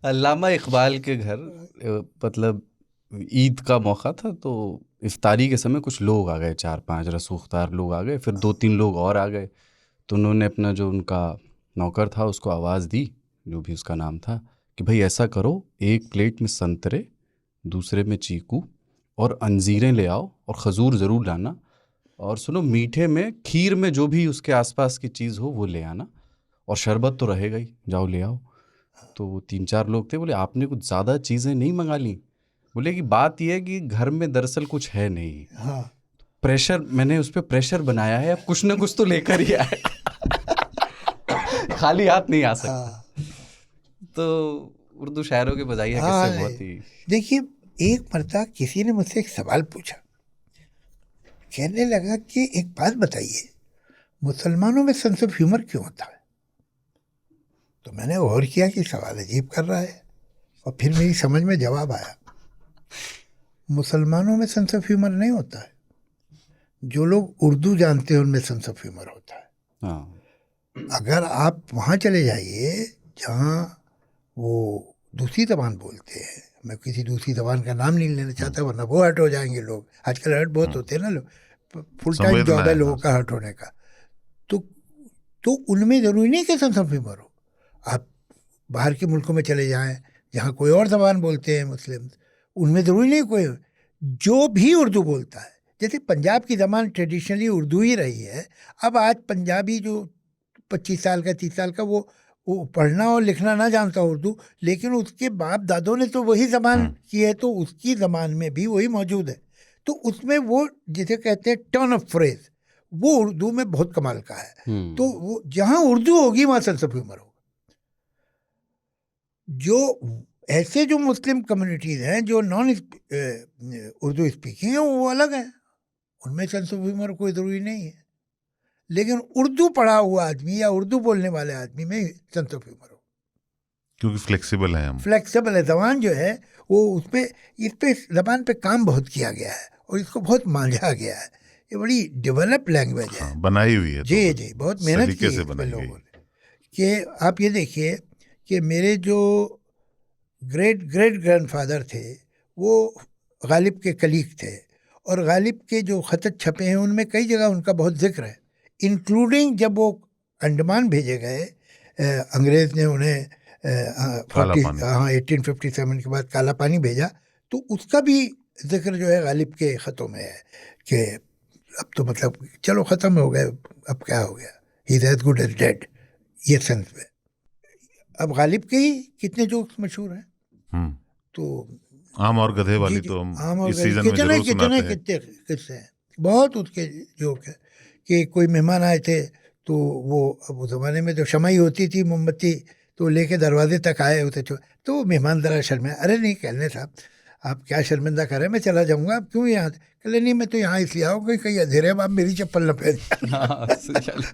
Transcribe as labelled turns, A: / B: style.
A: अल्लामा इकबाल के घर मतलब ईद का मौका था, तो इफ्तारी के समय कुछ लोग आ गए, 4-5 रसूखदार लोग आ गए, फिर 2-3 लोग और आ गए। तो उन्होंने अपना जो उनका नौकर था उसको आवाज़ दी, जो भी उसका नाम था, कि भाई ऐसा करो, एक प्लेट में संतरे, दूसरे में चीकू और अंजीरें ले आओ, और खजूर ज़रूर लाना, और सुनो मीठे में खीर में जो भी उसके आसपास की चीज़ हो वो ले आना, और शरबत तो रहेगा ही, जाओ ले आओ। तो वो 3-4 लोग थे, बोले आपने कुछ ज़्यादा चीज़ें नहीं मंगा ली? बोले कि बात यह है कि घर में दरअसल कुछ है नहीं,
B: हाँ
A: प्रेशर, मैंने उस पर प्रेशर बनाया है, अब कुछ ना कुछ तो लेकर ही आए। खाली हाथ नहीं आ सकता।
B: हाँ
A: तो उर्दू शायरों के बजाइया
B: हाँ।
A: किस्से बहुत ही।
B: देखिए, एक मर्तबा किसी ने मुझसे एक सवाल पूछा, कहने लगा कि एक बात बताइए, मुसलमानों में सेंस ऑफ ह्यूमर क्यों होता है? तो मैंने गौर किया कि सवाल अजीब कर रहा है, और फिर मेरी समझ में जवाब आया। मुसलमानों में सेंस ऑफ ह्यूमर नहीं होता है, जो लोग उर्दू जानते हैं उनमें सेंस ऑफ ह्यूमर होता है।
A: हाँ।
B: अगर आप वहाँ चले जाइए जहाँ वो दूसरी जबान बोलते हैं, मैं किसी दूसरी जबान का नाम नहीं लेना चाहता वरना वो हर्ट हो जाएंगे लोग, आजकल हर्ट बहुत होते हैं ना लोग, फुल टाइम
C: संवेदना
B: जॉब है
C: है,
B: लोगों
C: हाँ।
B: का हर्ट होने का। तो तो उनमें ज़रूरी नहीं कि सेंस ऑफ ह्यूमर हो। आप बाहर के मुल्कों में चले जाएं जहाँ कोई और जबान बोलते हैं मुस्लिम, उनमें ज़रूरी नहीं कोई, जो भी उर्दू बोलता है, जैसे पंजाब की ज़बान ट्रेडिशनली उर्दू ही रही है। अब आज पंजाबी जो 25 साल का 30 साल का वो पढ़ना और लिखना ना जानता उर्दू, लेकिन उसके बाप दादों ने तो वही ज़बान की है, तो उसकी ज़बान में भी वही मौजूद है। तो उसमें वो जिसे कहते हैं टर्न ऑफ फ्रेज, वो उर्दू में बहुत कमाल का है। तो वो जहाँ उर्दू होगी वहाँ सेंस ऑफ ह्यूमर होगा। जो ऐसे जो मुस्लिम कम्युनिटीज़ हैं जो नॉन उर्दू स्पीकिंग है वो अलग है, उनमें सेंस ऑफ ह्यूमर कोई ज़रूरी नहीं है। लेकिन उर्दू पढ़ा हुआ आदमी या उर्दू बोलने वाले आदमी में सेंस ऑफ ह्यूमर हो,
C: क्योंकि फ्लेक्सिबल है हम।
B: फ्लेक्सिबल है जबान जो है वो, उस पर इस पे जबान पे काम बहुत किया गया है और इसको बहुत मांझा गया है। ये बड़ी डेवलप लैंग्वेज है।
C: हाँ, बनाई हुई है
B: जी
C: तो
B: जी, बहुत मेहनत की
C: सलीके
B: है
C: से
B: इस पे
C: बनाई गई।
B: लोगों ने। कि आप ये देखिए कि मेरे जो ग्रेट ग्रेट ग्रैंडफादर थे वो गालिब के कलीग थे, और गालिब के जो खत छपे हैं उनमें कई जगह उनका बहुत जिक्र है, इंक्लूडिंग जब वो अंडमान भेजे गए, अंग्रेज़ ने उन्हें
C: काला पानी।
B: 1857 के बाद काला पानी भेजा, तो उसका भी जिक्र जो है गालिब के ख़तों में है कि अब तो मतलब चलो ख़त्म हो गए, अब क्या हो गया, he is as good as dead, ये सेंस में। अब गालिब के ही कितने जोक्स मशहूर हैं। तो
C: आम और गधे वाली
B: जी,
C: तो हम
B: आम और
C: इस सीजन में
B: कितने
C: जरूर
B: कितने
C: सुनाते हैं।
B: कितने किस्से हैं, बहुत उसके जोक है। कि कोई मेहमान आए थे तो वो, अब उस ज़माने में जो शमाई होती थी मोमबत्ती, तो लेके दरवाजे तक आए होते थे, तो वो मेहमान ज़रा शर्मिया, अरे नहीं कहने साहब आप क्या शर्मिंदा कर रहे हैं, मैं चला जाऊँगा, आप क्यों यहाँ? कहले नहीं मैं तो यहाँ इसलिए आऊँ कि कहीं अंधेरे में आप मेरी चप्पल न पहन।
A: हाँ, सही ख्याल है।